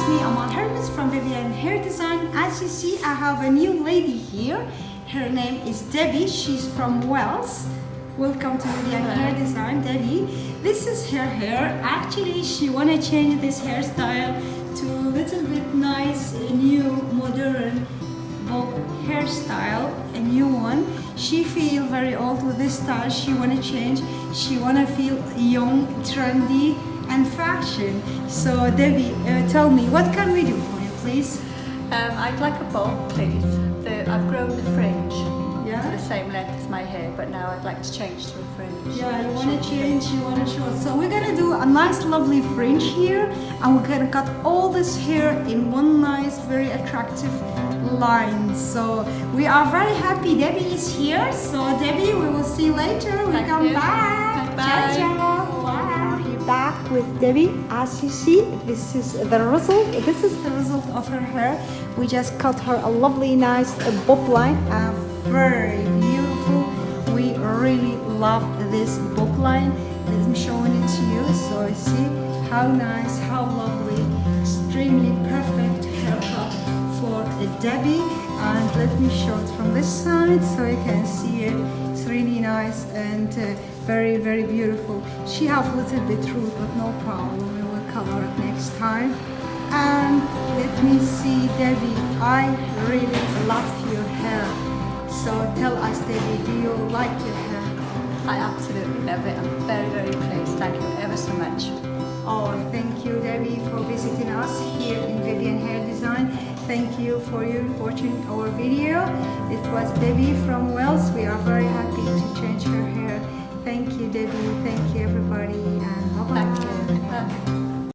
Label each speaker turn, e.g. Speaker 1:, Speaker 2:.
Speaker 1: it's me, Amalhermuz from Vivyan Hair Design. As you see, I have a new lady here. Her name is Debbie. She's from Wales. Welcome to Vivyan Hair Design, Debbie. This is her hair. Actually, she wanna change this hairstyle to a little bit nice, new, modern bob hairstyle, a new one. She feel very old with this style. She wanna change. She wanna feel young, trendy, and fashion. So Debbie, tell me, what can we do for you, please?
Speaker 2: I'd like a bob, please. I've grown the fringe
Speaker 1: Yeah.
Speaker 2: to the same length as my hair, but now I'd like to change to a fringe.
Speaker 1: Yeah, you want to change, you want to show. So we're gonna do a nice lovely fringe here, and we're gonna cut all this hair in one nice, very attractive line. So we are very happy Debbie is here. So Debbie, we will see you later.
Speaker 2: Thank
Speaker 1: Welcome
Speaker 2: you.
Speaker 1: back.
Speaker 2: Bye.
Speaker 1: Ciao, ciao. Wow. We're back with Debbie. As you see, this is the result. This is the result of her hair. We just cut her a lovely, nice bob line. Very beautiful. We really love this bob line. I'm showing it to you. So see how nice, how lovely, extremely perfect haircut for Debbie. And let me show it from this side so you can see it. It's really nice and very, very beautiful. She have a little bit root, but no problem. We will color it next time. And let me see, Debbie. I really love your hair. So tell us, Debbie, do you like your hair?
Speaker 2: I absolutely love it. I'm very, very pleased. Thank you ever so much.
Speaker 1: Oh, thank you, Debbie, for visiting us here in Vivyan Hair Design. Thank you for watching our video. It was Debbie from Wales. We are very happy to change her hair. Thank you, Debbie. Thank you, everybody, and bye-bye.
Speaker 2: Thank you.